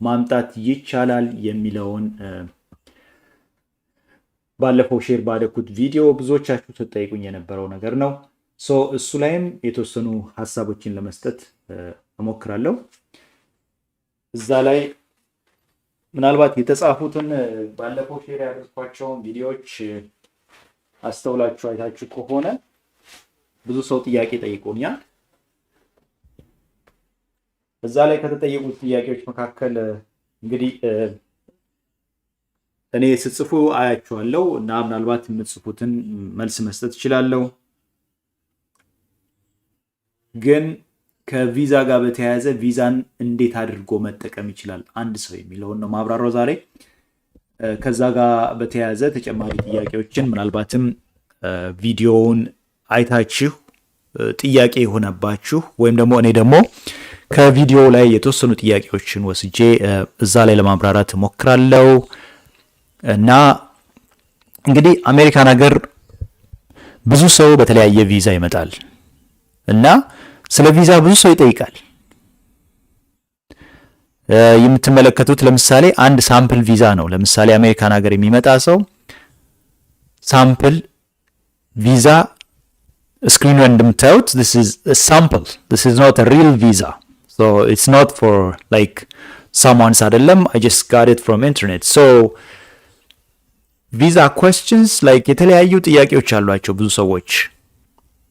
ማምጣት ይቻላል የሚለውን ባለፈው ሼር ባደረኩት ቪዲዮ ብዙዎቻችሁ ተጠይቁኝ የነበረው ነገር ነው። እሱ ላይም የተወሰኑ ሀሳቦችን ለመስጠት እሞክራለሁ። እዛ ላይ ምናልባት የተጻፉትን ባለፈው ሼር ያደረኳቸውን ቪዲዮዎች አስተውላችሁ አይታችሁ ከሆነ ብዙ ሰው ጥያቄ ጠይቆኛል። እዛ ላይ ከተጠየቁት ጥያቄዎች መካከል እንግዲህ እኔ ስጽፉ አያችኋለሁ እና ምናልባት የምትጽፉትን መልስ መስጠት እችላለሁ። ግን ከቪዛ ጋር በተያያዘ ቪዛን እንዴት አድርጎ መጠቀም ይችላል አንድ ሰው የሚለውን ነው ማብራራው ዛሬ። ከዛ ጋር በተያያዘ ተጨማሪ ጥያቄዎችን ምናልባትም ቪዲዮውን አይታችሁ ጥያቄ የሆነባችሁ ወይም ደግሞ እኔ ደግሞ ከቪዲዮ ላይ የተወሰኑ ጥያቄዎችን ወስጄ እዛ ላይ ለማብራራት እሞክራለሁ። እና እንግዲህ አሜሪካን ሀገር ብዙ ሰው በተለያየ ቪዛ ይመጣል እና ስለ ቪዛ ብዙ ሰው ይጠይቃል። የምትመለከቱት ለምሳሌ አንድ ሳምፕል ቪዛ ነው። ለምሳሌ አሜሪካን ሀገር የሚመጣ ሰው ሳምፕል ቪዛ ስክሪኑ እንደምታዩት this is a sample, this is not a real visa, so it's not for like someone's አይደለም, I just got it from internet. So visa questions like የተለያዩ ጥያቄዎች አሏቸው። ብዙ ሰዎች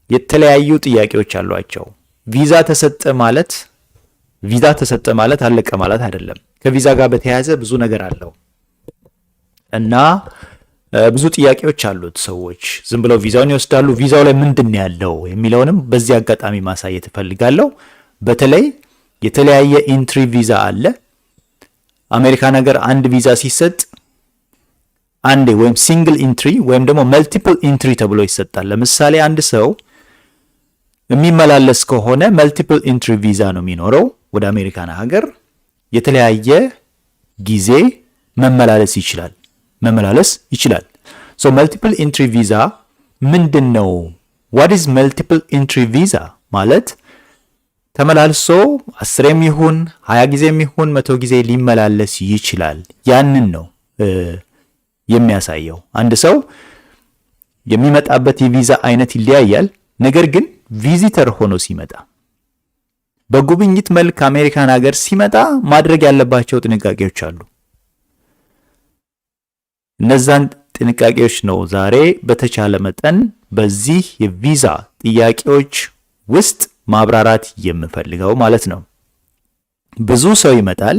የተለያዩ ጥያቄዎች አሏቸው። ቪዛ ተሰጠ ማለት አለቀ ማለት አይደለም። ከቪዛ ጋር በተያያዘ ብዙ ነገር አለው እና ብዙ ጥያቄዎች አሉት። ሰዎች ዝም ብለው ቪዛውን ይወስዳሉ። ቪዛው ላይ ምንድን ነው ያለው የሚለውንም በዚህ አጋጣሚ ማሳየት እፈልጋለሁ። በተለይ የተለያየ ኢንትሪ ቪዛ አለ። አሜሪካን ሀገር አንድ ቪዛ ሲሰጥ አንዴ ወይም ሲንግል ኢንትሪ ወይም ደግሞ መልቲፕል ኢንትሪ ተብሎ ይሰጣል። ለምሳሌ አንድ ሰው የሚመላለስ ከሆነ መልቲፕል ኢንትሪ ቪዛ ነው የሚኖረው ወደ አሜሪካን ሀገር። የተለያየ ጊዜ መመላለስ ይችላል። ሶ መልቲፕል ኢንትሪ ቪዛ ምንድን ነው? what is multiple entry visa ማለት ተመላልሶ 10 ይሁን 20 ጊዜም ይሁን 100 ጊዜ ሊመላለስ ይችላል። ያንን ነው የሚያሳየው። አንድ ሰው የሚመጣበት የቪዛ አይነት ይለያያል። ነገር ግን ቪዚተር ሆኖ ሲመጣ በጉብኝት መልክ አሜሪካን ሀገር ሲመጣ ማድረግ ያለባቸው ጥንቃቄዎች አሉ። እነዛን ጥንቃቄዎች ነው ዛሬ በተቻለ መጠን በዚህ የቪዛ ጥያቄዎች ውስጥ ማብራራት የምፈልገው ማለት ነው። ብዙ ሰው ይመጣል።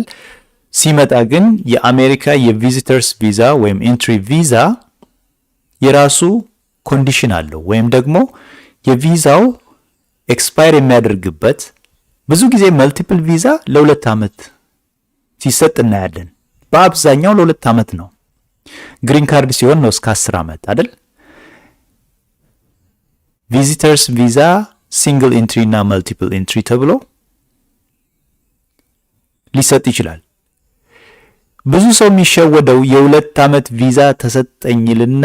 ሲመጣ ግን የአሜሪካ የቪዚተርስ ቪዛ ወይም ኢንትሪ ቪዛ የራሱ ኮንዲሽን አለው ወይም ደግሞ የቪዛው ኤክስፓየር የሚያደርግበት። ብዙ ጊዜ መልቲፕል ቪዛ ለ2 ዓመት ሲሰጥ እናያለን። በአብዛኛው ለ2 ዓመት ነው። ግሪን ካርድ ሲሆን ነው እስከ 10 ዓመት አይደል? ቪዚተርስ ቪዛ ሲንግል ኢንትሪ እና መልቲፕል ኢንትሪ ተብሎ ሊሰጥ ይችላል። ብዙ ሰው የሚሸወደው የ2 ዓመት ቪዛ ተሰጠኝልና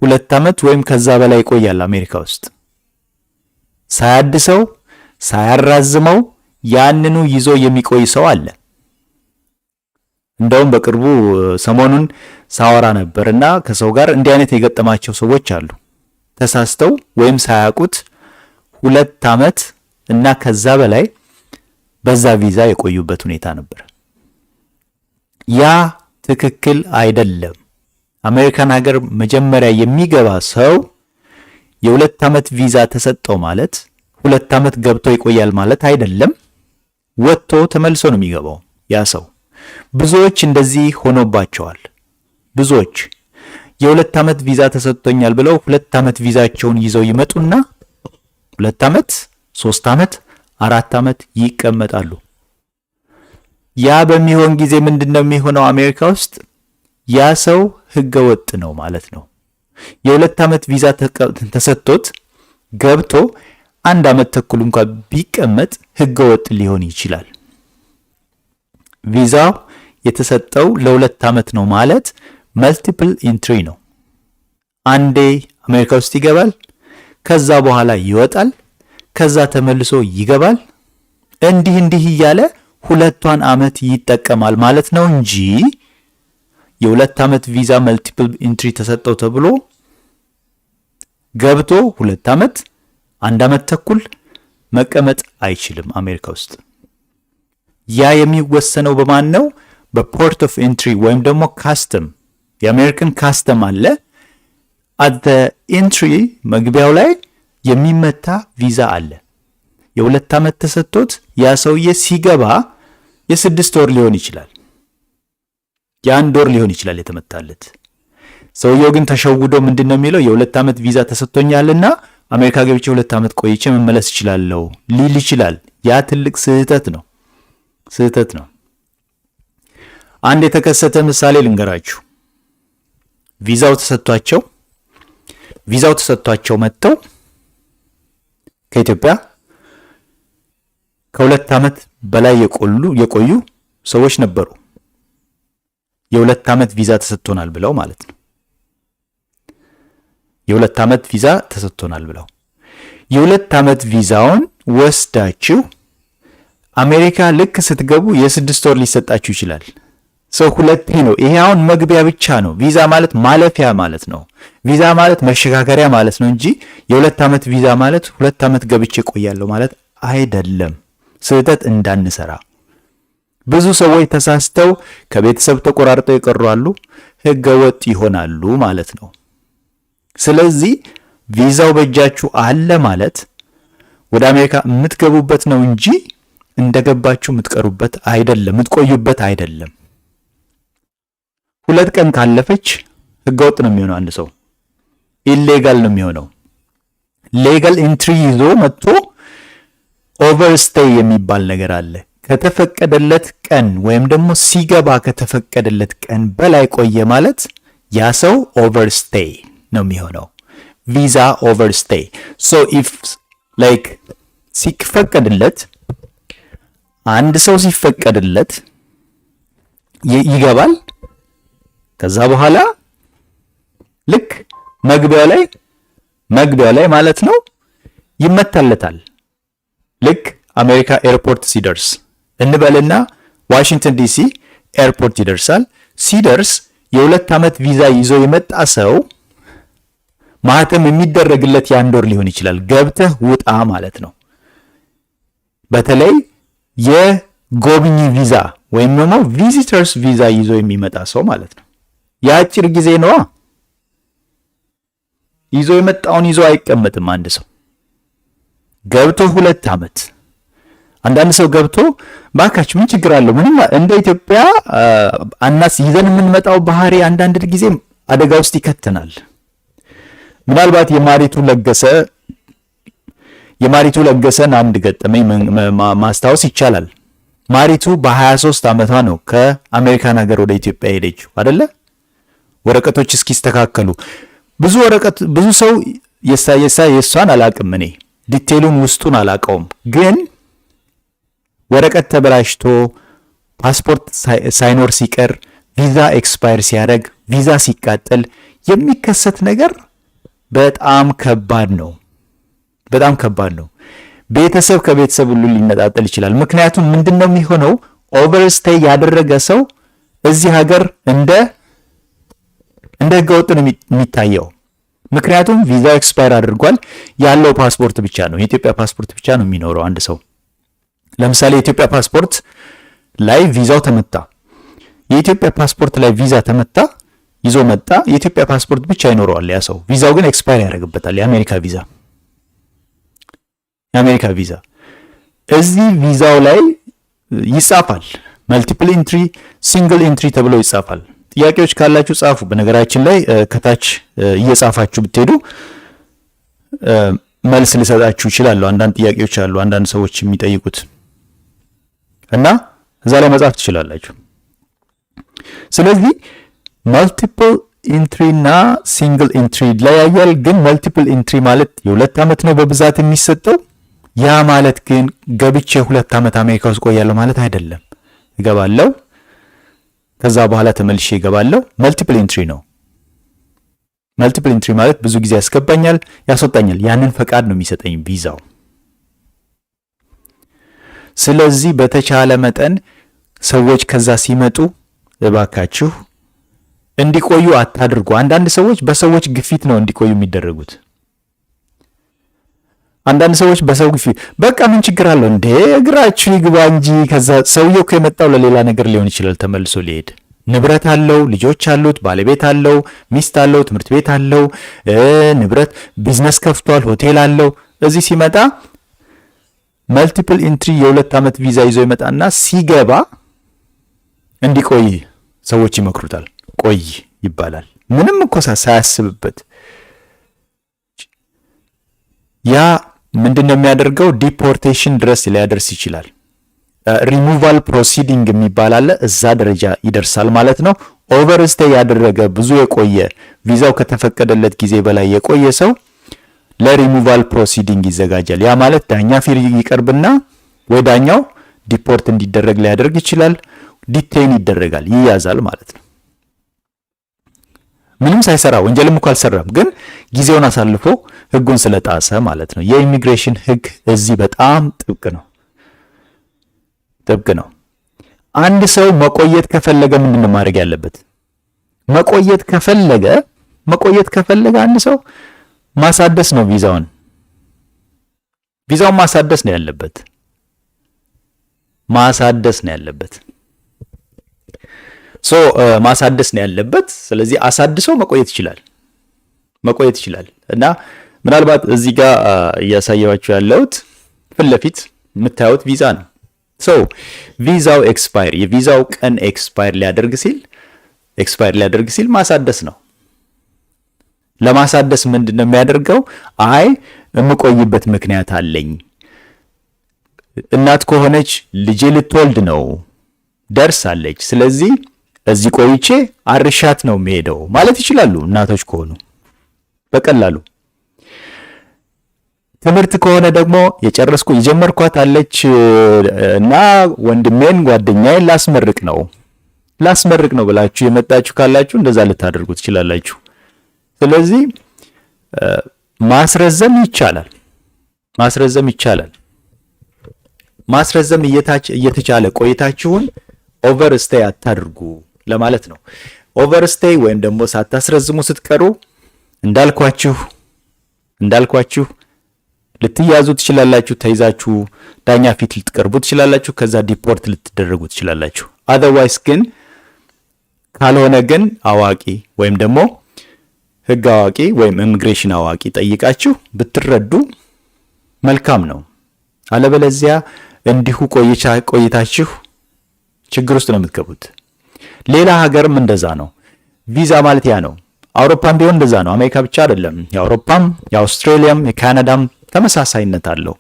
2 ዓመት ወይም ከዛ በላይ ይቆያል አሜሪካ ውስጥ ሳያድሰው ሳያራዝመው ያንኑ ይዞ የሚቆይ ሰው አለ። እንደውም በቅርቡ ሰሞኑን ሳወራ ነበርና ከሰው ጋር እንዲህ አይነት የገጠማቸው ሰዎች አሉ። ተሳስተው ወይም ሳያውቁት 2 ዓመት እና ከዛ በላይ በዛ ቪዛ የቆዩበት ሁኔታ ነበር። ያ ትክክል አይደለም። አሜሪካን ሀገር መጀመሪያ የሚገባ ሰው የ2 ዓመት ቪዛ ተሰጠው ማለት 2 ዓመት ገብቶ ይቆያል ማለት አይደለም። ወጥቶ ተመልሶ ነው የሚገባው ያ ሰው። ብዙዎች እንደዚህ ሆኖባቸዋል። ብዙዎች የ2 ዓመት ቪዛ ተሰጥቶኛል ብለው 2 ዓመት ቪዛቸውን ይዘው ይመጡና 2 ዓመት 3 ዓመት 4 ዓመት ይቀመጣሉ። ያ በሚሆን ጊዜ ምንድነው የሚሆነው? አሜሪካ ውስጥ ያ ሰው ህገወጥ ነው ማለት ነው። የ2 ዓመት ቪዛ ተሰጥቶት ገብቶ 1 ዓመት ተኩል እንኳን ቢቀመጥ ህገወጥ ሊሆን ይችላል። ቪዛው የተሰጠው ለ2 ዓመት ነው ማለት መልቲፕል ኢንትሪ ነው። አንዴ አሜሪካ ውስጥ ይገባል፣ ከዛ በኋላ ይወጣል፣ ከዛ ተመልሶ ይገባል። እንዲህ እያለ 2 ዓመት ይጠቀማል ማለት ነው እንጂ የ2 ዓመት ቪዛ መልቲፕል ኢንትሪ ተሰጠው ተብሎ ገብቶ 2 ዓመት 1 ዓመት ተኩል መቀመጥ አይችልም አሜሪካ ውስጥ። ያ የሚወሰነው በማን ነው? በፖርት ኦፍ ኤንትሪ ወይም ደግሞ ካስተም። የአሜሪካን ካስተም አለ። አት ዘ ኤንትሪ መግቢያው ላይ የሚመታ ቪዛ አለ። የ2 ዓመት ተሰጥቶት ያ ሰውዬ ሲገባ የ6 ወር ሊሆን ይችላል፣ የ1 ወር ሊሆን ይችላል የተመታለት። ሰውየው ግን ተሸውዶ ምንድነው የሚለው? የ2 ዓመት ቪዛ ተሰጥቶኛልና አሜሪካ ገብቼ 2 ዓመት ቆይቼ መመለስ ይችላልው ሊል ይችላል። ያ ትልቅ ስህተት ነው። አንድ የተከሰተ ምሳሌ ልንገራችሁ። ቪዛው ተሰጥቷቸው መጥተው ከኢትዮጵያ ከ2 ዓመት በላይ የቆዩ ሰዎች ነበሩ። የ2 ዓመት ቪዛ ተሰጥቶናል ብለው ማለት ነው። የ2 ዓመት ቪዛ ተሰጥቶናል ብለው የ2 ዓመት ቪዛውን ወስዳችሁ አሜሪካ ልክ ስትገቡ የ6 ወር ሊሰጣችሁ ይችላል። ሰው ሁለቴ ነው። ይሄ አሁን መግቢያ ብቻ ነው። ቪዛ ማለት ማለፊያ ማለት ነው። ቪዛ ማለት መሸጋገሪያ ማለት ነው እንጂ የ2 ዓመት ቪዛ ማለት 2 ዓመት ገብቼ ቆያለሁ ማለት አይደለም። ስህተት እንዳንሰራ። ብዙ ሰዎች ተሳስተው ከቤተሰብ ተቆራርጠው ይቀራሉ፣ ህገ ወጥ ይሆናሉ ማለት ነው። ስለዚህ ቪዛው በእጃችሁ አለ ማለት ወደ አሜሪካ የምትገቡበት ነው እንጂ እንደገባችሁ የምትቀሩበት አይደለም፣ የምትቆዩበት አይደለም። 2 ቀን ካለፈች ህገወጥ ነው የሚሆነው። አንድ ሰው ኢሌጋል ነው የሚሆነው። ሌጋል ኢንትሪ ይዞ መጥቶ ኦቨርስቴይ የሚባል ነገር አለ። ከተፈቀደለት ቀን ወይም ደግሞ ሲገባ ከተፈቀደለት ቀን በላይ ቆየ ማለት ያ ሰው ኦቨርስቴይ ነው የሚሆነው። ቪዛ ኦቨርስቴይ። ሶ ኢፍ ላይክ ሲፈቀድለት አንድ ሰው ሲፈቀድለት ይገባል። ከዛ በኋላ ልክ መግቢያው ላይ ማለት ነው ይመታለታል። ልክ አሜሪካ ኤርፖርት ሲደርስ እንበልና ዋሽንግተን ዲሲ ኤርፖርት ይደርሳል። ሲደርስ የ2 ዓመት ቪዛ ይዞ የመጣ ሰው ማህተም የሚደረግለት የ1 ወር ሊሆን ይችላል። ገብተህ ውጣ ማለት ነው። በተለይ የጎብኚ ቪዛ ወይም ደግሞ ቪዚተርስ ቪዛ ይዞ የሚመጣ ሰው ማለት ነው። የአጭር ጊዜ ነዋ። ይዞ የመጣውን ይዞ አይቀመጥም። አንድ ሰው ገብቶ 2 ዓመት። አንዳንድ ሰው ገብቶ ባካችሁ ምን ችግር አለው? ምንም እንደ ኢትዮጵያ አናስ ይዘን የምንመጣው ባህሪ አንዳንድ ጊዜ አደጋ ውስጥ ይከተናል። ምናልባት የማሪቱ ለገሰን አንድ ገጠመኝ ማስታወስ ይቻላል። ማሪቱ በ23 ዓመቷ ነው ከአሜሪካን ሀገር ወደ ኢትዮጵያ ሄደችው አይደለ? ወረቀቶች እስኪስተካከሉ ብዙ ሰው የሷን አላቅም፣ እኔ ዲቴሉን ውስጡን አላቀውም። ግን ወረቀት ተበላሽቶ ፓስፖርት ሳይኖር ሲቀር ቪዛ ኤክስፓየር ሲያደርግ ቪዛ ሲቃጠል የሚከሰት ነገር በጣም ከባድ ነው። ቤተሰብ ከቤተሰብ ሁሉ ሊነጣጠል ይችላል። ምክንያቱም ምንድነው የሚሆነው? ኦቨርስቴይ ያደረገ ሰው እዚህ ሀገር እንደ ህገወጥ ነው የሚታየው። ምክንያቱም ቪዛው ኤክስፓየር አድርጓል። ያለው ፓስፖርት ብቻ ነው፣ የኢትዮጵያ ፓስፖርት ብቻ ነው የሚኖረው። አንድ ሰው ለምሳሌ የኢትዮጵያ ፓስፖርት ላይ ቪዛው ተመታ፣ የኢትዮጵያ ፓስፖርት ላይ ቪዛ ተመታ፣ ይዞ መጣ። የኢትዮጵያ ፓስፖርት ብቻ ይኖረዋል ያ ሰው። ቪዛው ግን ኤክስፓየር ያደርግበታል። የአሜሪካ ቪዛ እዚህ ቪዛው ላይ ይጻፋል። መልቲፕል ኢንትሪ፣ ሲንግል ኢንትሪ ተብሎ ይጻፋል። ጥያቄዎች ካላችሁ ጻፉ። በነገራችን ላይ ከታች እየጻፋችሁ ብትሄዱ መልስ ልሰጣችሁ ይችላል። አንዳንድ ጥያቄዎች አሉ አንዳንድ ሰዎች የሚጠይቁት እና እዛ ላይ መጻፍ ትችላላችሁ። ስለዚህ መልቲፕል ኢንትሪ እና ሲንግል ኢንትሪ ይለያያል። ግን መልቲፕል ኢንትሪ ማለት የ2 ዓመት ነው በብዛት የሚሰጠው። ያ ማለት ግን ገብቼ 2 ዓመት አሜሪካ ውስጥ ቆያለሁ ማለት አይደለም። እገባለሁ፣ ከዛ በኋላ ተመልሼ እገባለሁ። መልቲፕል ኢንትሪ ነው። መልቲፕል ኢንትሪ ማለት ብዙ ጊዜ ያስገባኛል፣ ያስወጣኛል። ያንን ፈቃድ ነው የሚሰጠኝ ቪዛው። ስለዚህ በተቻለ መጠን ሰዎች ከዛ ሲመጡ እባካችሁ እንዲቆዩ አታድርጉ። አንዳንድ ሰዎች በሰዎች ግፊት ነው እንዲቆዩ የሚደረጉት። አንዳንድ ሰዎች በሰው ግፊት በቃ ምን ችግር አለው እንዴ እግራችሁ ይግባ እንጂ። ከዛ ሰውየው ከመጣው ለሌላ ነገር ሊሆን ይችላል ተመልሶ ሊሄድ። ንብረት አለው፣ ልጆች አሉት፣ ባለቤት አለው፣ ሚስት አለው፣ ትምህርት ቤት አለው፣ ንብረት ቢዝነስ ከፍቷል፣ ሆቴል አለው። እዚህ ሲመጣ መልቲፕል ኢንትሪ የ2 ዓመት ቪዛ ይዞ ይመጣና ሲገባ እንዲቆይ ሰዎች ይመክሩታል። ቆይ ይባላል ምንም እኮ ሳያስብበት። ያ ምንድነው የሚያደርገው? ዲፖርቴሽን ድረስ ሊያደርስ ይችላል። ሪሙቫል ፕሮሲዲንግ የሚባል አለ። እዛ ደረጃ ይደርሳል ማለት ነው። ኦቨርስቴይ ያደረገ ብዙ የቆየ ቪዛው ከተፈቀደለት ጊዜ በላይ የቆየ ሰው ለሪሙቫል ፕሮሲዲንግ ይዘጋጃል። ያ ማለት ዳኛ ፊት ይቀርብና ወይ ዳኛው ዲፖርት እንዲደረግ ሊያደርግ ይችላል። ዲቴይን ይደረጋል፣ ይያዛል ማለት ነው። ምንም ሳይሰራ ወንጀልም እኮ አልሰራም፣ ግን ጊዜውን አሳልፎ ህጉን ስለጣሰ ማለት ነው። የኢሚግሬሽን ህግ እዚህ በጣም ጥብቅ ነው። አንድ ሰው መቆየት ከፈለገ ምንድን ነው ማድረግ ያለበት? መቆየት ከፈለገ አንድ ሰው ማሳደስ ነው። ቪዛውን ማሳደስ ነው ያለበት። ማሳደስ ነው ያለበት። ስለዚህ አሳድሶ መቆየት ይችላል። እና ምናልባት እዚህ ጋር እያሳያችሁ ያለሁት ፊት ለፊት የምታዩት ቪዛ ነው። ቪዛው የቪዛው ቀን ኤክስፓየር ሊያደርግ ሲል ማሳደስ ነው። ለማሳደስ ምንድነው የሚያደርገው? አይ የምቆይበት ምክንያት አለኝ። እናት ከሆነች ልጄ ልትወልድ ነው ደርሳለች፣ ስለዚህ እዚህ ቆይቼ አርሻት ነው የሚሄደው ማለት ይችላሉ እናቶች ከሆኑ በቀላሉ። ትምህርት ከሆነ ደግሞ የጀመርኳት አለች እና ወንድሜን ጓደኛዬን ላስመርቅ ነው ብላችሁ የመጣችሁ ካላችሁ እንደዛ ልታደርጉ ትችላላችሁ። ስለዚህ ማስረዘም ይቻላል። ማስረዘም እየተቻለ ቆይታችሁን ኦቨርስቴይ አታድርጉ ለማለት ነው። ኦቨርስቴይ ወይም ደግሞ ሳታስረዝሙ ስትቀሩ እንዳልኳችሁ ልትያዙ ትችላላችሁ። ተይዛችሁ ዳኛ ፊት ልትቀርቡ ትችላላችሁ። ከዛ ዲፖርት ልትደረጉ ትችላላችሁ። አዘርዋይስ ግን ካልሆነ ግን አዋቂ ወይም ደግሞ ህግ አዋቂ ወይም ኢሚግሬሽን አዋቂ ጠይቃችሁ ብትረዱ መልካም ነው። አለበለዚያ እንዲሁ ቆይታችሁ ችግር ውስጥ ነው የምትገቡት። ሌላ ሀገርም እንደዛ ነው። ቪዛ ማለት ያ ነው። አውሮፓም ቢሆን እንደዛ ነው። አሜሪካ ብቻ አይደለም። የአውሮፓም፣ የአውስትራሊያም፣ የካናዳም ተመሳሳይነት አለው።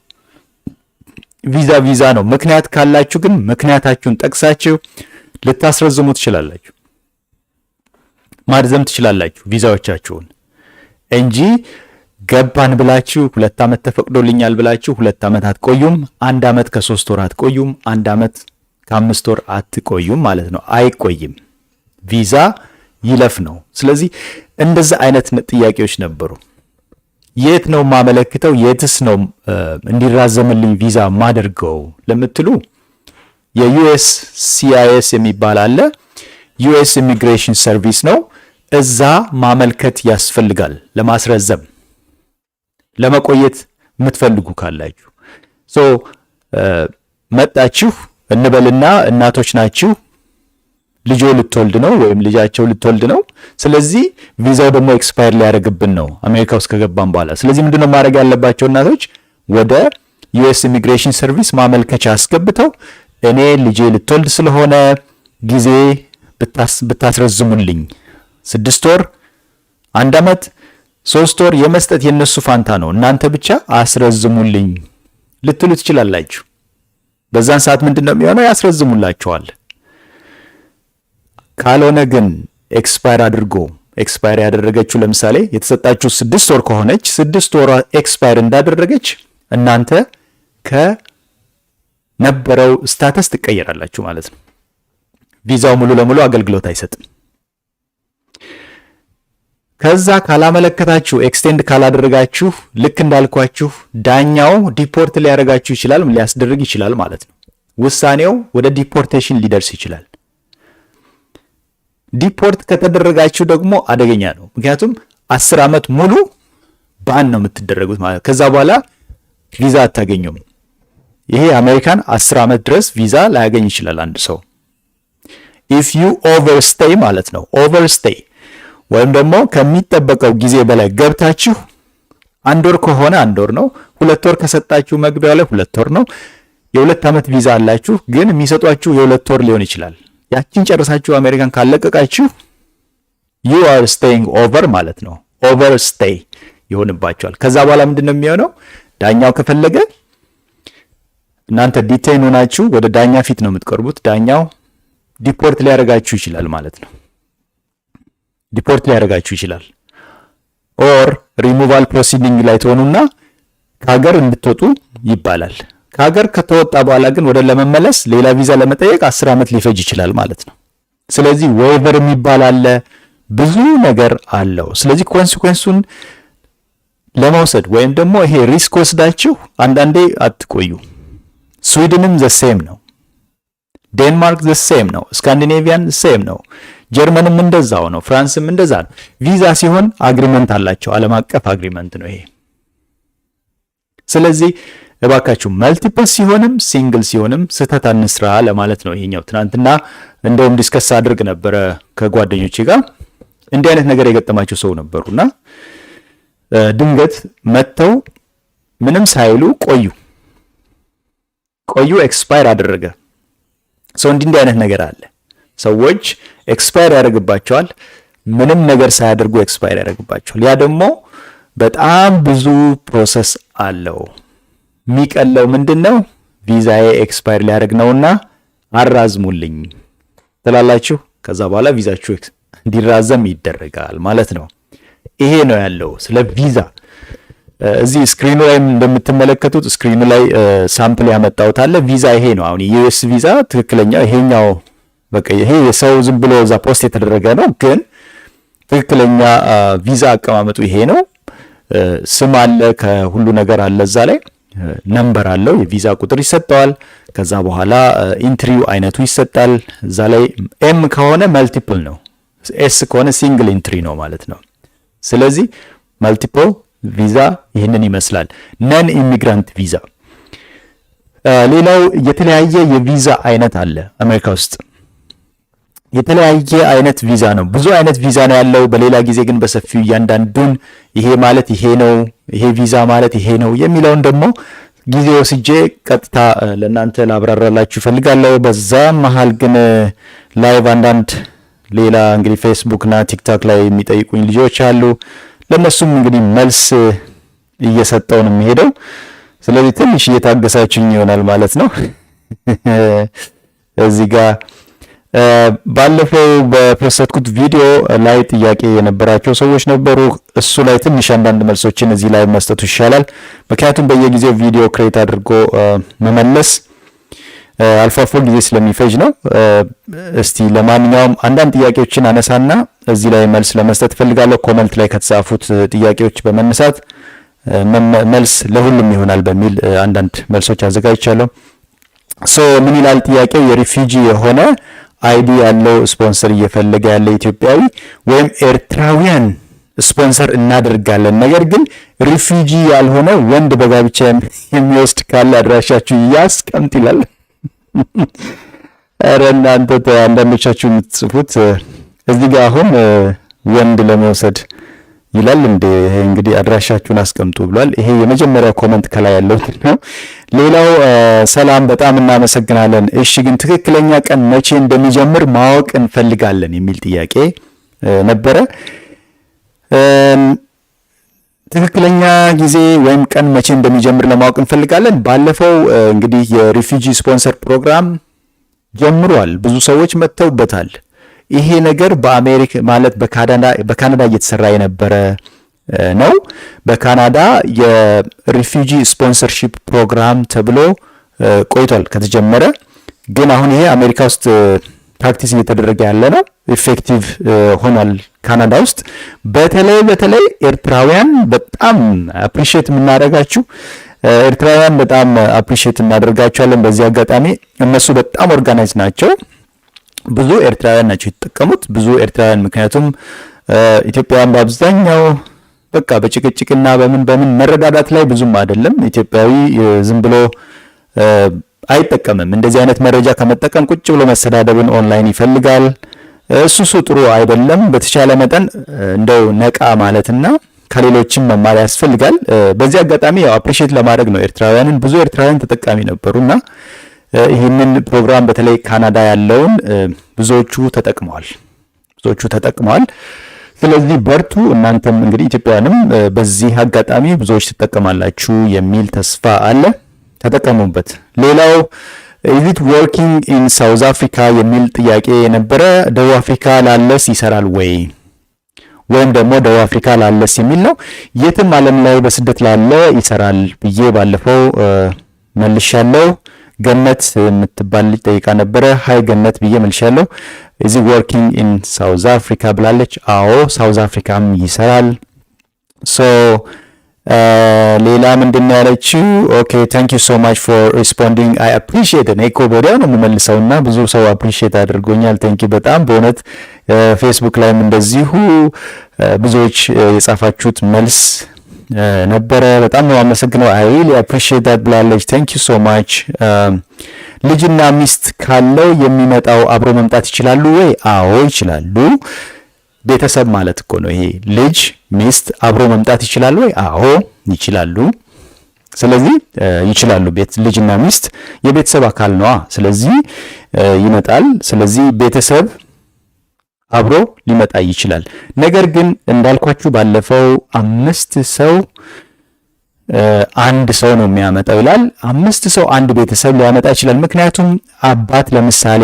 ቪዛ ነው። ምክንያት ካላችሁ ግን ምክንያታችሁን ጠቅሳችሁ ልታስረዝሙ ትችላላችሁ፣ ማርዘም ትችላላችሁ ቪዛዎቻችሁን እንጂ ገባን ብላችሁ 2 ዓመት ተፈቅዶልኛል ብላችሁ 2 ዓመት አትቆዩም። 1 ዓመት ከ3 ወር አትቆዩም። 1 ዓመት ከ5 ወር አትቆዩም ማለት ነው። አይቆይም። ቪዛ ይለፍ ነው። ስለዚህ እንደዛ አይነት ጥያቄዎች ነበሩ። የት ነው ማመለክተው? የትስ ነው እንዲራዘምልኝ ቪዛ ማደርገው ለምትሉ የዩኤስ ሲአይኤስ የሚባል አለ። ዩኤስ ኢሚግሬሽን ሰርቪስ ነው። እዛ ማመልከት ያስፈልጋል ለማስረዘም ለመቆየት የምትፈልጉ ካላችሁ መጣችሁ እንበልና እናቶች ናችሁ፣ ልጆ ልትወልድ ነው ወይም ልጃቸው ልትወልድ ነው። ስለዚህ ቪዛው ደግሞ ኤክስፓየር ሊያደርግብን ነው አሜሪካ ውስጥ ከገባን በኋላ። ስለዚህ ምንድነው ማድረግ ያለባቸው እናቶች? ወደ ዩኤስ ኢሚግሬሽን ሰርቪስ ማመልከቻ አስገብተው እኔ ልጄ ልትወልድ ስለሆነ ጊዜ ብታስረዝሙልኝ 6 ወር፣ 1 ዓመት፣ 3 ወር የመስጠት የነሱ ፋንታ ነው፣ እናንተ ብቻ አስረዝሙልኝ ልትሉ ትችላላችሁ። በዛን ሰዓት ምንድነው የሚሆነው? ያስረዝሙላችኋል። ካልሆነ ግን ኤክስፓየር ያደረገችው ለምሳሌ የተሰጣችሁ 6 ወር ከሆነች 6 ወር ኤክስፓየር እንዳደረገች እናንተ ከነበረው ስታተስ ትቀየራላችሁ ማለት ነው። ቪዛው ሙሉ ለሙሉ አገልግሎት አይሰጥም። ከዛ ካላመለከታችሁ ኤክስቴንድ ካላደረጋችሁ ልክ እንዳልኳችሁ ዳኛው ዲፖርት ሊያደርጋችሁ ይችላል፣ ሊያስደርግ ይችላል ማለት ነው። ውሳኔው ወደ ዲፖርቴሽን ሊደርስ ይችላል። ዲፖርት ከተደረጋችሁ ደግሞ አደገኛ ነው። ምክንያቱም 10 ዓመት ሙሉ ባን ነው የምትደረጉት ማለት። ከዛ በኋላ ቪዛ አታገኙም። ይሄ አሜሪካን 10 ዓመት ድረስ ቪዛ ላያገኝ ይችላል አንድ ሰው if you overstay ማለት ነው። overstay ወይም ደግሞ ከሚጠበቀው ጊዜ በላይ ገብታችሁ 1 ወር ከሆነ 1 ወር ነው። 2 ወር ከሰጣችሁ መግቢያው ላይ 2 ወር ነው። የ2 ዓመት ቪዛ አላችሁ፣ ግን የሚሰጧችሁ የ2 ወር ሊሆን ይችላል። ያችን ጨርሳችሁ አሜሪካን ካለቀቃችሁ you are staying over ማለት ነው። overstay ይሆንባችኋል። ከዛ በኋላ ምንድነው የሚሆነው? ዳኛው ከፈለገ እናንተ ዲቴይን ሆናችሁ ወደ ዳኛ ፊት ነው የምትቀርቡት። ዳኛው ዲፖርት ሊያደርጋችሁ ይችላል ማለት ነው። ዲፖርት ሊያደርጋችሁ ይችላል። ኦር ሪሙቫል ፕሮሲዲንግ ላይ ትሆኑና ከሀገር እንድትወጡ ይባላል። ከሀገር ከተወጣ በኋላ ግን ወደ ለመመለስ ሌላ ቪዛ ለመጠየቅ 10 ዓመት ሊፈጅ ይችላል ማለት ነው። ስለዚህ ዌይቨር የሚባል አለ፣ ብዙ ነገር አለው። ስለዚህ ኮንሲኩዌንሱን ለመውሰድ ወይም ደግሞ ይሄ ሪስክ ወስዳችሁ አንዳንዴ አትቆዩ። ስዊድንም ዘ ሴም ነው። ዴንማርክ ዘ ሴም ነው። ስካንዲኔቪያን ሴም ነው። ጀርመንም እንደዛው ነው። ፍራንስም እንደዛ ነው። ቪዛ ሲሆን አግሪመንት አላቸው። ዓለም አቀፍ አግሪመንት ነው ይሄ። ስለዚህ እባካችሁ መልቲፕል ሲሆንም ሲንግል ሲሆንም ስህተት አንስራ ለማለት ነው ይሄኛው። ትናንትና እንደውም ዲስከስ አድርግ ነበረ ከጓደኞቼ ጋር እንዲህ አይነት ነገር የገጠማቸው ሰው ነበሩና ድንገት መተው ምንም ሳይሉ ቆዩ ኤክስፓየር አደረገ። ሰው እንዲህ አይነት ነገር አለ። ሰዎች ኤክስፓየር ያደርግባቸዋል፣ ምንም ነገር ሳያደርጉ ኤክስፓየር ያደርግባቸዋል። ያ ደግሞ በጣም ብዙ ፕሮሰስ አለው። የሚቀለው ምንድነው? ቪዛዬ ኤክስፓየር ሊያደርግ ነውና አራዝሙልኝ ትላላችሁ። ከዛ በኋላ ቪዛችሁ እንዲራዘም ይደረጋል ማለት ነው። ይሄ ነው ያለው ስለ ቪዛ። እዚህ ስክሪኑ ላይ እንደምትመለከቱት ስክሪኑ ላይ ሳምፕል ያመጣሁት አለ። ቪዛ ይሄ ነው። አሁን የዩኤስ ቪዛ ትክክለኛ ይሄኛው በቃ ይሄ የሰው ዝም ብሎ እዛ ፖስት የተደረገ ነው፣ ግን ትክክለኛ ቪዛ አቀማመጡ ይሄ ነው። ስም አለ፣ ከሁሉ ነገር አለ እዛ ላይ ነምበር አለው፣ የቪዛ ቁጥር ይሰጠዋል። ከዛ በኋላ ኢንትሪው አይነቱ ይሰጣል። እዛ ላይ ኤም ከሆነ መልቲፕል ነው፣ ኤስ ከሆነ ሲንግል ኢንትሪ ነው ማለት ነው። ስለዚህ መልቲፕል ቪዛ ይህንን ይመስላል። ነን ኢሚግራንት ቪዛ። ሌላው የተለያየ የቪዛ አይነት አለ አሜሪካ ውስጥ። የተለያየ አይነት ቪዛ ነው፣ ብዙ አይነት ቪዛ ነው ያለው። በሌላ ጊዜ ግን በሰፊው እያንዳንዱን ይሄ ማለት ይሄ ነው፣ ይሄ ቪዛ ማለት ይሄ ነው የሚለውን ደግሞ ጊዜ ወስጄ ቀጥታ ለእናንተ ላብራራላችሁ እፈልጋለሁ። በዛ መሀል ግን ላይቭ አንዳንድ ሌላ እንግዲህ ፌስቡክ እና ቲክቶክ ላይ የሚጠይቁኝ ልጆች አሉ። ለነሱም እንግዲህ መልስ እየሰጠው ነው የሚሄደው። ስለዚህ ትንሽ እየታገሳችሁኝ ይሆናል ማለት ነው። እዚህ ጋር ባለፈው በፖስትኩት ቪዲዮ ላይ ጥያቄ የነበራቸው ሰዎች ነበሩ። እሱ ላይ ትንሽ አንዳንድ መልሶችን እዚህ ላይ መስጠቱ ይሻላል። ምክንያቱም በየጊዜው ቪዲዮ ክሬት አድርጎ መመለስ አልፎ አልፎ ጊዜ ስለሚፈጅ ነው። እስቲ ለማንኛውም አንዳንድ ጥያቄዎችን አነሳና እዚህ ላይ መልስ ለመስጠት ፈልጋለሁ። ኮሜንት ላይ ከተጻፉት ጥያቄዎች በመነሳት መልስ ለሁሉም ይሆናል በሚል አንዳንድ መልሶች አዘጋጅቻለሁ። ምን ይላል ጥያቄው? የሪፊጂ የሆነ አይዲ ያለው ስፖንሰር እየፈለገ ያለ ኢትዮጵያዊ ወይም ኤርትራውያን ስፖንሰር እናደርጋለን፣ ነገር ግን ሪፊጂ ያልሆነ ወንድ በጋብቻ የሚወስድ ካለ አድራሻችሁ ያስቀምጥ ይላል። ኧረ እናንተ አንዳንዶቻችሁ የምትጽፉት እዚህ ጋር አሁን ወንድ ለመውሰድ ይላል እንዴ? እንግዲህ አድራሻችሁን አስቀምጡ ብሏል። ይሄ የመጀመሪያው ኮሜንት ከላይ ያለው ነው። ሌላው ሰላም በጣም እናመሰግናለን። እሺ ግን ትክክለኛ ቀን መቼ እንደሚጀምር ማወቅ እንፈልጋለን የሚል ጥያቄ ነበረ። ትክክለኛ ጊዜ ወይም ቀን መቼ እንደሚጀምር ለማወቅ እንፈልጋለን። ባለፈው እንግዲህ የሪፊጂ ስፖንሰር ፕሮግራም ጀምሯል። ብዙ ሰዎች መጥተውበታል። ይሄ ነገር በአሜሪካ ማለት በካናዳ እየተሰራ የነበረ ነው። በካናዳ የሪፊጂ ስፖንሰርሺፕ ፕሮግራም ተብሎ ቆይቷል ከተጀመረ። ግን አሁን ይሄ አሜሪካ ውስጥ ፕራክቲስ እየተደረገ ያለ ነው። ኢፌክቲቭ ሆኗል ካናዳ ውስጥ። በተለይ ኤርትራውያን በጣም አፕሪሺየት የምናደርጋችሁ ኤርትራውያን በጣም አፕሪሺየት እናደርጋቸዋለን። በዚህ አጋጣሚ እነሱ በጣም ኦርጋናይዝ ናቸው። ብዙ ኤርትራውያን ናቸው የተጠቀሙት፣ ብዙ ኤርትራውያን ምክንያቱም ኢትዮጵያውያን በአብዛኛው በቃ በጭቅጭቅና በምን መረዳዳት ላይ ብዙም አይደለም። ኢትዮጵያዊ ዝም ብሎ አይጠቀምም። እንደዚህ አይነት መረጃ ከመጠቀም ቁጭ ብሎ መሰዳደብን ኦንላይን ይፈልጋል። እሱ ጥሩ አይደለም። በተቻለ መጠን እንደው ነቃ ማለትና ከሌሎችም መማር ያስፈልጋል። በዚህ አጋጣሚ ያው አፕሪሺየት ለማድረግ ነው ኤርትራውያንን። ብዙ ኤርትራውያን ተጠቃሚ ነበሩና ይህንን ፕሮግራም በተለይ ካናዳ ያለውን ብዙዎቹ ተጠቅመዋል። ስለዚህ በርቱ። እናንተም እንግዲህ ኢትዮጵያውያንም በዚህ አጋጣሚ ብዙዎች ትጠቀማላችሁ የሚል ተስፋ አለ። ተጠቀሙበት። ሌላው is it working in South Africa የሚል ጥያቄ የነበረ ደቡብ አፍሪካ ላለስ ይሰራል ወይ ወይም ደግሞ ደቡብ አፍሪካ ላለስ የሚል ነው። የትም ዓለም ላይ በስደት ላለ ይሰራል ብዬ ባለፈው መልሻለሁ። ገነት የምትባል ልጅ ጠይቃ ነበረ። ሃይ ገነት ብዬ መልሻለሁ። is it working in South Africa ብላለች። አዎ ሳውዝ አፍሪካም ይሰራል። so ሌላ ምንድነው ያለችው? ኦኬ ታንክ ዩ ሶ ማች ፎር ሪስፖንዲንግ አይ አፕሪሺየት ኢት። እኮ ወዲያው ነው የምመልሰውና ብዙ ሰው አፕሪሺየት አድርጎኛል። ታንክ ዩ በጣም በእውነት ፌስቡክ ላይም እንደዚሁ ብዙዎች የጻፋችሁት መልስ ነበረ። በጣም ነው አመሰግነው። አይ ሪሊ አፕሪሺየት ዳት ብላለች። ታንክ ዩ ሶ ማች። ልጅና ሚስት ካለው የሚመጣው አብሮ መምጣት ይችላሉ ወይ? አዎ ይችላሉ። ቤተሰብ ማለት እኮ ነው ይሄ። ልጅ ሚስት አብሮ መምጣት ይችላሉ ወይ? አዎ ይችላሉ። ስለዚህ ይችላሉ። ልጅና ሚስት የቤተሰብ አካል ነዋ። ስለዚህ ይመጣል። ስለዚህ ቤተሰብ አብሮ ሊመጣ ይችላል። ነገር ግን እንዳልኳችሁ ባለፈው 5 ሰው አንድ ሰው ነው የሚያመጣው ይላል። 5 ሰው አንድ ቤተሰብ ሊያመጣ ይችላል። ምክንያቱም አባት ለምሳሌ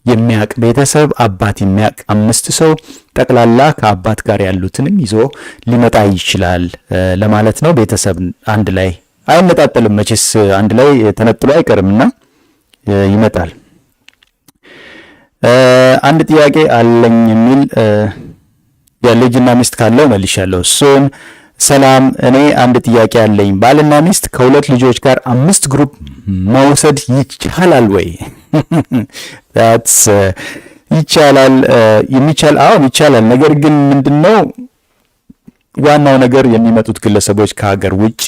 የሚያቅ ቤተሰብ አባት የሚያቅ 5 ሰው ጠቅላላ ከአባት ጋር ያሉትንም ይዞ ሊመጣ ይችላል ለማለት ነው። ቤተሰብ አንድ ላይ አይነጣጠልም መቼስ አንድ ላይ ተነጥሎ አይቀርምና ይመጣል። አንድ ጥያቄ አለኝ የሚል የልጅና ሚስት ካለው መልሻለሁ። እሱም ሰላም፣ እኔ አንድ ጥያቄ አለኝ። ባልና ሚስት ከሁለት ልጆች ጋር 5 ግሩፕ መውሰድ ይቻላል ወይ? that's ይቻላል። አሁን ይቻላል። ነገር ግን ምንድነው ዋናው ነገር የሚመጡት ግለሰቦች ከሀገር ውጪ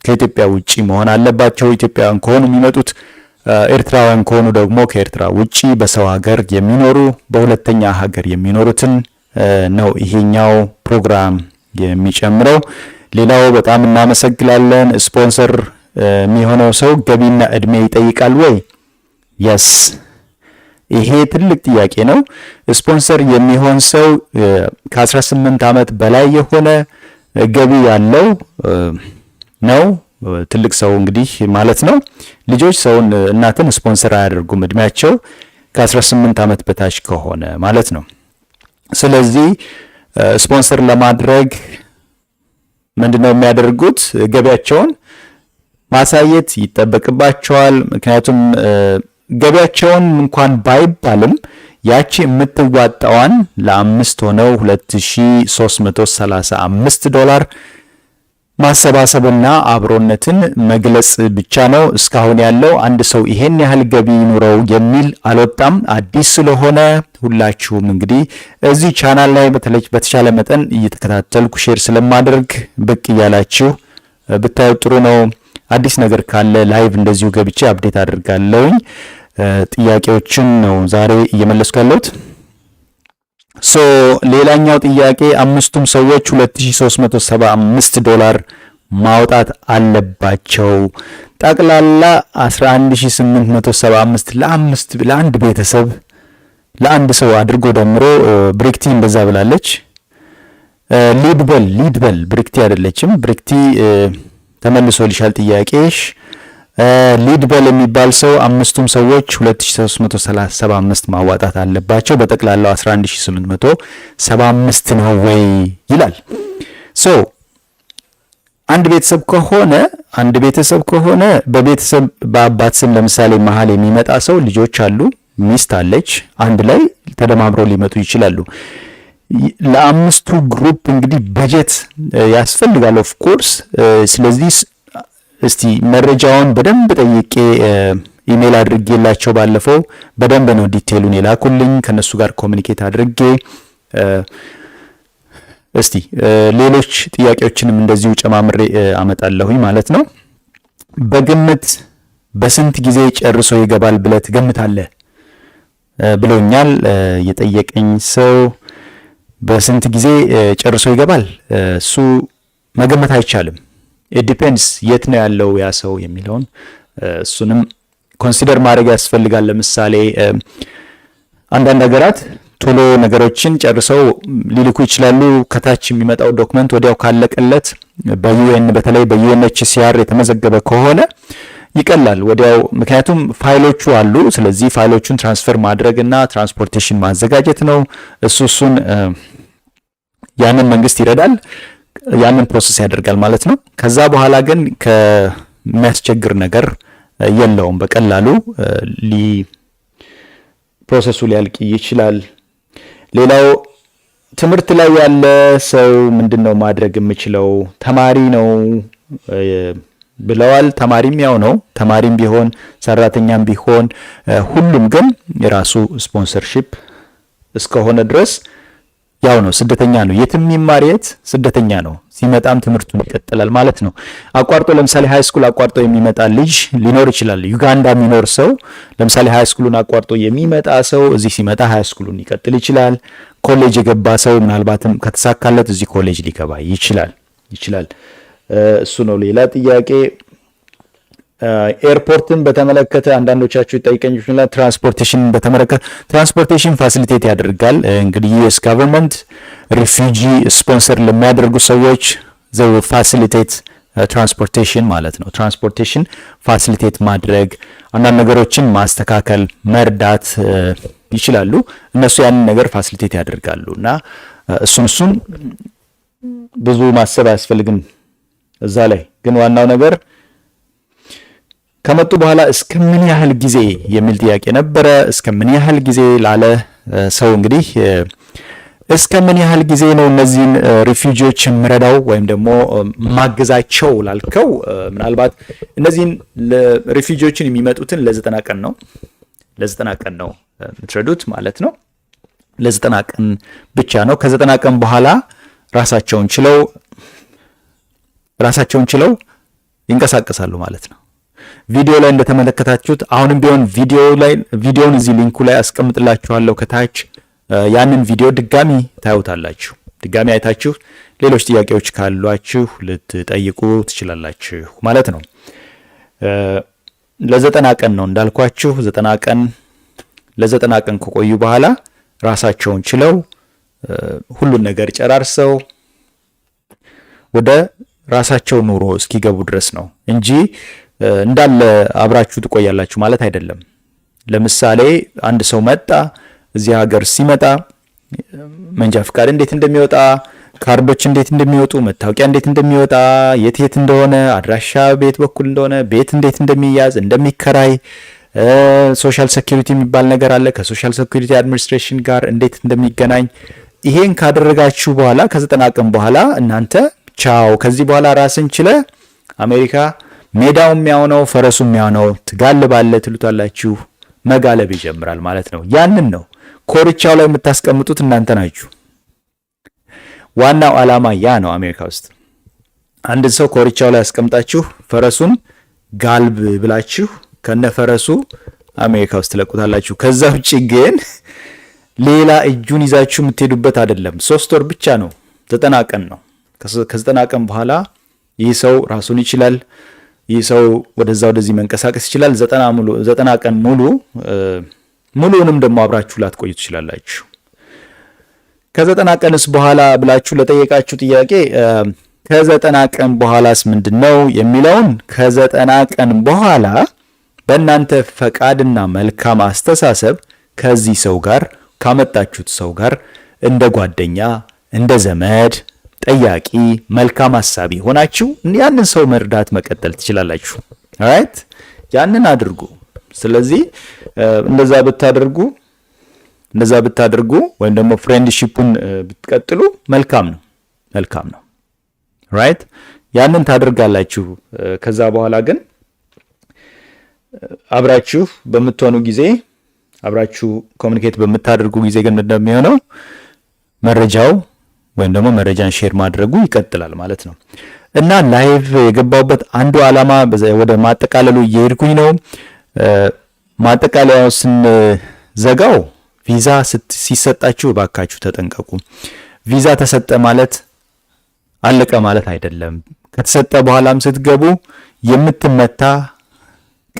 ከኢትዮጵያ ውጪ መሆን አለባቸው። ኢትዮጵያውያን ከሆኑ የሚመጡት፣ ኤርትራውያን ከሆኑ ደግሞ ከኤርትራ ውጪ በሰው ሀገር የሚኖሩ በሁለተኛ ሀገር የሚኖሩትን ነው ይሄኛው ፕሮግራም የሚጨምረው። ሌላው በጣም እናመሰግናለን። ስፖንሰር የሚሆነው ሰው ገቢና እድሜ ይጠይቃል ወይ? yes ይሄ ትልቅ ጥያቄ ነው። ስፖንሰር የሚሆን ሰው ከ18 ዓመት በላይ የሆነ ገቢ ያለው ነው። ትልቅ ሰው እንግዲህ ማለት ነው። ልጆች ሰውን እናትን ስፖንሰር አያደርጉም እድሜያቸው ከ18 ዓመት በታች ከሆነ ማለት ነው። ስለዚህ ስፖንሰር ለማድረግ ምንድነው የሚያደርጉት? ገቢያቸውን ማሳየት ይጠበቅባቸዋል። ምክንያቱም ገቢያቸውን እንኳን ባይባልም ያቺ የምትዋጣዋን ለ5 ሆነው $2335 ማሰባሰብና አብሮነትን መግለጽ ብቻ ነው። እስካሁን ያለው አንድ ሰው ይሄን ያህል ገቢ ይኑረው የሚል አልወጣም። አዲስ ስለሆነ ሁላችሁም እንግዲህ እዚህ ቻናል ላይ በተቻለ መጠን እየተከታተልኩ ሼር ስለማደርግ ብቅ እያላችሁ ብታዩ ጥሩ ነው። አዲስ ነገር ካለ ላይቭ እንደዚሁ ገብቼ አፕዴት አድርጋለሁኝ። ጥያቄዎችን ነው ዛሬ እየመለስኩ ያለሁት። ሌላኛው ጥያቄ 5ቱም ሰዎች $2375 ማውጣት አለባቸው። ጠቅላላ 11875 ለአንድ ቤተሰብ ለአንድ ሰው አድርጎ ደምሮ ብሪክቲ እንደዛ ብላለች። ሊድበል ብሪክቲ አይደለችም። ብሪክቲ ተመልሶልሻል ጥያቄሽ። ሊድበል የሚባል ሰው 5ቱም ሰዎች $2375 ማዋጣት አለባቸው። በጠቅላላው 11875 ነው ወይ ይላል። አንድ ቤተሰብ ከሆነ በቤተሰብ በአባት ስም ለምሳሌ መሀል የሚመጣ ሰው ልጆች አሉ፣ ሚስት አለች፣ አንድ ላይ ተደማምረው ሊመጡ ይችላሉ። ለ5ቱ ግሩፕ እንግዲህ በጀት ያስፈልጋል ኦፍ ኮርስ። ስለዚህ እስቲ መረጃውን በደንብ ጠይቄ ኢሜል አድርጌላቸው ባለፈው በደንብ ነው ዲቴሉን የላኩልኝ። ከነሱ ጋር ኮሙኒኬት አድርጌ እስቲ ሌሎች ጥያቄዎችንም እንደዚሁ ጨማምሬ አመጣለሁኝ ማለት ነው። በግምት በስንት ጊዜ ጨርሶ ይገባል ብለህ ትገምታለህ ብሎኛል የጠየቀኝ ሰው። በስንት ጊዜ ጨርሶ ይገባል እሱ መገመት አይቻልም። ኢት ዲፔንድስ የት ነው ያለው ያ ሰው የሚለውን እሱንም ኮንሲደር ማድረግ ያስፈልጋል። ለምሳሌ አንዳንድ ሀገራት ቶሎ ነገሮችን ጨርሰው ሊልኩ ይችላሉ። ከታች የሚመጣው ዶክመንት ወዲያው ካለቀለት በዩኤን በተለይ በዩኤንኤችሲአር የተመዘገበ ከሆነ ይቀላል ወዲያው፣ ምክንያቱም ፋይሎቹ አሉ። ስለዚህ ፋይሎቹን ትራንስፈር ማድረግና ትራንስፖርቴሽን ማዘጋጀት ነው። እሱን ያንን መንግስት ይረዳል፣ ያንን ፕሮሰስ ያደርጋል ማለት ነው። ከዛ በኋላ ግን ከሚያስቸግር ነገር የለውም። በቀላሉ ፕሮሰሱ ሊያልቅ ይችላል። ሌላው ትምህርት ላይ ያለ ሰው ምንድነው ማድረግ የምችለው? ተማሪ ነው ብለዋል። ተማሪም ያው ነው። ተማሪም ቢሆን ሰራተኛም ቢሆን ሁሉም ግን የራሱ ስፖንሰርሺፕ እስከሆነ ድረስ ያው ነው። ስደተኛ ነው። የትም ይማር የት ስደተኛ ነው። ሲመጣም ትምህርቱን ይቀጥላል ማለት ነው። አቋርጦ ለምሳሌ ሃይ ስኩል አቋርጦ የሚመጣ ልጅ ሊኖር ይችላል። ዩጋንዳ የሚኖር ሰው ለምሳሌ ሃይ ስኩሉን አቋርጦ የሚመጣ ሰው እዚህ ሲመጣ ሃይ ስኩሉን ይቀጥል ይችላል። ኮሌጅ የገባ ሰው ምናልባትም ከተሳካለት እዚህ ኮሌጅ ሊገባ ይችላል። እሱ ነው። ሌላ ጥያቄ ኤርፖርትን በተመለከተ አንዳንዶቻችሁ ይጠይቀኝ ይችላል። ትራንስፖርቴሽን በተመለከተ ትራንስፖርቴሽን ፋሲሊቴት ያደርጋል። እንግዲህ ዩኤስ ጋቨርንመንት ሪፊጂ ስፖንሰር ለሚያደርጉ ሰዎች ዘው ፋሲሊቴት ትራንስፖርቴሽን ማለት ነው። ትራንስፖርቴሽን ፋሲሊቴት ማድረግ፣ አንዳንድ ነገሮችን ማስተካከል፣ መርዳት ይችላሉ። እነሱ ያንን ነገር ፋሲሊቴት ያደርጋሉ እና እሱን ብዙ ማሰብ አያስፈልግም እዛ ላይ። ግን ዋናው ነገር ከመጡ በኋላ እስከ ምን ያህል ጊዜ የሚል ጥያቄ ነበረ። እስከ ምን ያህል ጊዜ ላለ ሰው እንግዲህ እስከ ምን ያህል ጊዜ ነው እነዚህን ሪፊውጂዎች ምረዳው ወይም ደግሞ ማገዛቸው ላልከው ምናልባት እነዚህን ሪፊውጂዎችን የሚመጡትን ለ90 ቀን ነው የምትረዱት ማለት ነው። ለ90 ቀን ብቻ ነው። ከ90 ቀን በኋላ ራሳቸውን ችለው ይንቀሳቀሳሉ ማለት ነው። ቪዲዮ ላይ እንደተመለከታችሁት አሁንም ቢሆን ቪዲዮውን እዚህ ሊንኩ ላይ አስቀምጥላችኋለሁ ከታች። ያንን ቪዲዮ ድጋሚ ታዩታላችሁ። ድጋሚ አይታችሁ ሌሎች ጥያቄዎች ካሏችሁ ልትጠይቁ ትችላላችሁ ማለት ነው። ለ90 ቀን ነው እንዳልኳችሁ። ለ90 ቀን ከቆዩ በኋላ ራሳቸውን ችለው ሁሉን ነገር ጨራርሰው ወደ ራሳቸው ኑሮ እስኪገቡ ድረስ ነው እንጂ እንዳለ አብራችሁ ትቆያላችሁ ማለት አይደለም። ለምሳሌ አንድ ሰው መጣ፣ እዚህ ሀገር ሲመጣ መንጃ ፍቃድ እንዴት እንደሚወጣ፣ ካርዶች እንዴት እንደሚወጡ፣ መታወቂያ እንዴት እንደሚወጣ፣ የት እንደሆነ፣ አድራሻ ቤት በኩል እንደሆነ፣ ቤት እንዴት እንደሚያዝ፣ እንደሚከራይ፣ ሶሻል ሴኩሪቲ የሚባል ነገር አለ፣ ከሶሻል ሴኩሪቲ አድሚኒስትሬሽን ጋር እንዴት እንደሚገናኝ፣ ይሄን ካደረጋችሁ በኋላ ከ90 ቀን በኋላ እናንተ ቻው፣ ከዚህ በኋላ ራስን ችለ አሜሪካ ሜዳው የሚያው ነው፣ ፈረሱ የሚያው ነው፣ ትጋልባለህ ትሉታላችሁ። መጋለብ ይጀምራል ማለት ነው። ያንን ነው ኮርቻው ላይ የምታስቀምጡት እናንተ ናችሁ። ዋናው ዓላማ ያ ነው። አሜሪካ ውስጥ አንድ ሰው ኮርቻው ላይ አስቀምጣችሁ ፈረሱን ጋልብ ብላችሁ ከነፈረሱ አሜሪካ ውስጥ ትለቁታላችሁ። ከዛ ውጪ ግን ሌላ እጁን ይዛችሁ የምትሄዱበት አይደለም። 3 ወር ብቻ ነው። 90 ቀን ነው። ከ90 ቀን በኋላ ይህ ሰው ራሱን ይችላል። ይህ ሰው ወደዛ ወደዚህ መንቀሳቀስ ይችላል። 90 ቀን ሙሉንም ደግሞ አብራችሁ ላትቆዩ ትችላላችሁ። ከ90 ቀንስ በኋላ ብላችሁ ለጠየቃችሁ ጥያቄ ከ90 ቀን በኋላስ ምንድነው የሚለውን ከ90 ቀን በኋላ በእናንተ ፈቃድና መልካም አስተሳሰብ ከዚህ ሰው ጋር ካመጣችሁት ሰው ጋር እንደ ጓደኛ እንደ ዘመድ ጠያቂ መልካም ሐሳቢ ሆናችሁ ያንን ሰው መርዳት መቀጠል ትችላላችሁ። ራይት ያንን አድርጉ። ስለዚህ እንደዛ ብታደርጉ ወይም ደግሞ ፍሬንድሺፑን ብትቀጥሉ መልካም ነው። ራይት ያንን ታደርጋላችሁ። ከዛ በኋላ ግን አብራችሁ በምትሆኑ ጊዜ አብራችሁ ኮሙኒኬት በምታደርጉ ጊዜ ግን እንደሚሆነው መረጃው ወይም ደግሞ መረጃን ሼር ማድረጉ ይቀጥላል ማለት ነው። እና ላይቭ የገባውበት አንዱ ዓላማ ወደ ማጠቃለሉ እየሄድኩኝ ነው። ማጠቃለያው ስንዘጋው ቪዛ ሲሰጣችሁ ባካችሁ ተጠንቀቁ። ቪዛ ተሰጠ ማለት አለቀ ማለት አይደለም። ከተሰጠ በኋላም ስትገቡ የምትመታ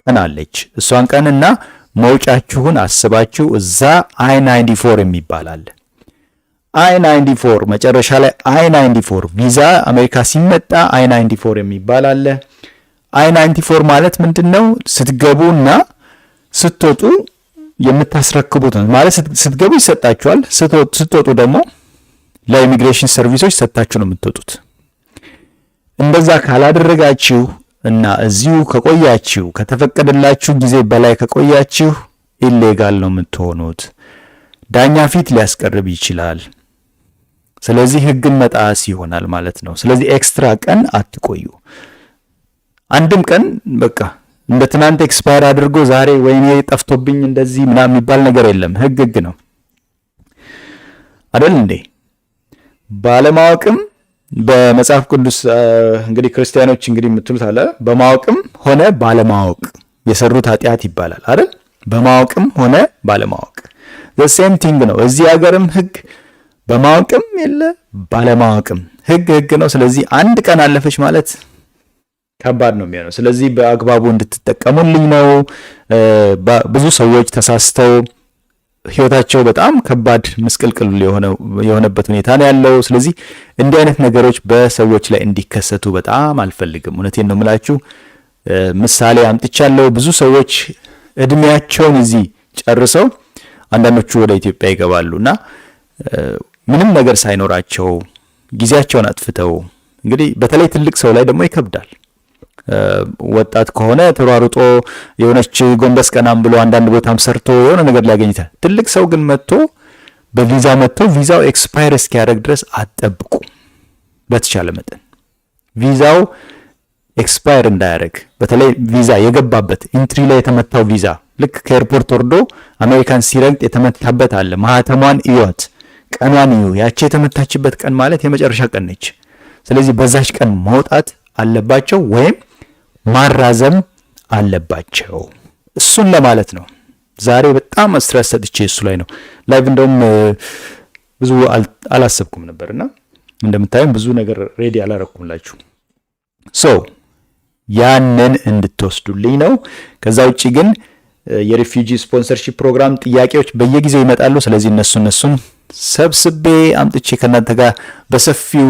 ቀን አለች። እሷን ቀንና መውጫችሁን አስባችሁ እዛ I-94 የሚባል አለ። I-94 መጨረሻ ላይ I-94 ቪዛ አሜሪካ ሲመጣ I-94 የሚባል አለ። I-94 ማለት ምንድነው? ስትገቡና ስትወጡ የምታስረክቡት ነው ማለት። ስትገቡ ይሰጣችኋል፣ ስትወጡ ደግሞ ለኢሚግሬሽን ሰርቪሶች ሰጣችሁ ነው የምትወጡት። እንደዛ ካላደረጋችሁ እና እዚሁ ከቆያችሁ ከተፈቀደላችሁ ጊዜ በላይ ከቆያችሁ ኢሌጋል ነው የምትሆኑት። ዳኛ ፊት ሊያስቀርብ ይችላል። ስለዚህ ሕግን መጣስ ይሆናል ማለት ነው። ስለዚህ ኤክስትራ ቀን አትቆዩ። አንድም ቀን በቃ እንደ ትናንት ኤክስፓየር አድርጎ ዛሬ ወይኔ ጠፍቶብኝ እንደዚህ ምናምን የሚባል ነገር የለም። ሕግ ነው አይደል እንዴ? ባለማወቅም በመጽሐፍ ቅዱስ እንግዲህ ክርስቲያኖች እንግዲህ የምትሉት አለ በማወቅም ሆነ ባለማወቅ የሰሩት ኃጢአት ይባላል አይደል? በማወቅም ሆነ ባለማወቅ the same thing ነው። እዚህ ሀገርም ሕግ በማወቅም የለ ባለማወቅም ሕግ ነው። ስለዚህ አንድ ቀን አለፈች ማለት ከባድ ነው የሚሆነው። ስለዚህ በአግባቡ እንድትጠቀሙልኝ ነው። ብዙ ሰዎች ተሳስተው ህይወታቸው በጣም ከባድ ምስቅልቅል የሆነበት ሁኔታ ነው ያለው። ስለዚህ እንዲህ አይነት ነገሮች በሰዎች ላይ እንዲከሰቱ በጣም አልፈልግም። እውነቴን ነው የምላችሁ። ምሳሌ አምጥቻለሁ። ብዙ ሰዎች እድሜያቸውን እዚህ ጨርሰው አንዳንዶቹ ወደ ኢትዮጵያ ይገባሉና ምንም ነገር ሳይኖራቸው ጊዜያቸውን አጥፍተው እንግዲህ በተለይ ትልቅ ሰው ላይ ደግሞ ይከብዳል። ወጣት ከሆነ ተሯሩጦ የሆነች ጎንበስ ቀናም ብሎ አንዳንድ ቦታም ሰርቶ የሆነ ነገር ሊያገኝ ይችላል። ትልቅ ሰው ግን በቪዛ ቪዛው ኤክስፓየር እስኪያደርግ ድረስ አትጠብቁ። በተቻለ መጠን ቪዛው ኤክስፓየር እንዳያደርግ፣ በተለይ ቪዛ የገባበት ኢንትሪ ላይ የተመታው ቪዛ ልክ ከኤርፖርት ወርዶ አሜሪካን ሲረግጥ የተመታበት አለ። ማህተሟን እዩት፣ ቀኗን እዩ። ያቺ የተመታችበት ቀን ማለት የመጨረሻ ቀን ነች። ስለዚህ በዛች ቀን መውጣት አለባቸው ወይም ማራዘም አለባቸው። እሱን ለማለት ነው። ዛሬ በጣም ስትረስ ሰጥቼ እሱ ላይ ነው ላይቭ እንደውም ብዙ አላሰብኩም ነበርና እንደምታዩም ብዙ ነገር ሬዲ አላረኩምላችሁ። ያንን እንድትወስዱልኝ ነው። ከዛ ውጪ ግን የሪፊጂ ስፖንሰርሺፕ ፕሮግራም ጥያቄዎች በየጊዜው ይመጣሉ። ስለዚህ እነሱን ሰብስቤ አምጥቼ ከናንተ ጋር በሰፊው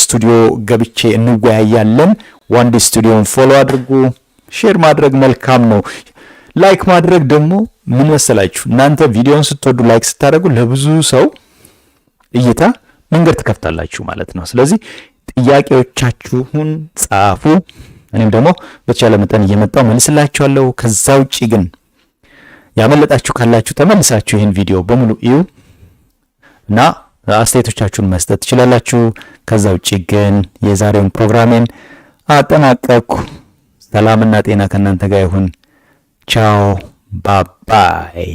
ስቱዲዮ ገብቼ እንወያያለን። ዋንዲ ስቱዲዮን ፎሎ አድርጉ። ሼር ማድረግ መልካም ነው። ላይክ ማድረግ ደግሞ ምን መሰላችሁ፣ እናንተ ቪዲዮን ስትወዱ ላይክ ስታደርጉ ለብዙ ሰው እይታ መንገድ ትከፍታላችሁ ማለት ነው። ስለዚህ ጥያቄዎቻችሁን ጻፉ። እኔም ደግሞ በተቻለ መጠን እየመጣው መልስላችኋለሁ። ከዛ ውጪ ግን ያመለጣችሁ ካላችሁ ተመልሳችሁ ይሄን ቪዲዮ በሙሉ እዩ እና አስተያየቶቻችሁን መስጠት ትችላላችሁ። ከዛ ውጪ ግን የዛሬውን ፕሮግራሜን አጠናቀቅኩ። ሰላምና ጤና ከእናንተ ጋር ይሁን። ቻው ባባይ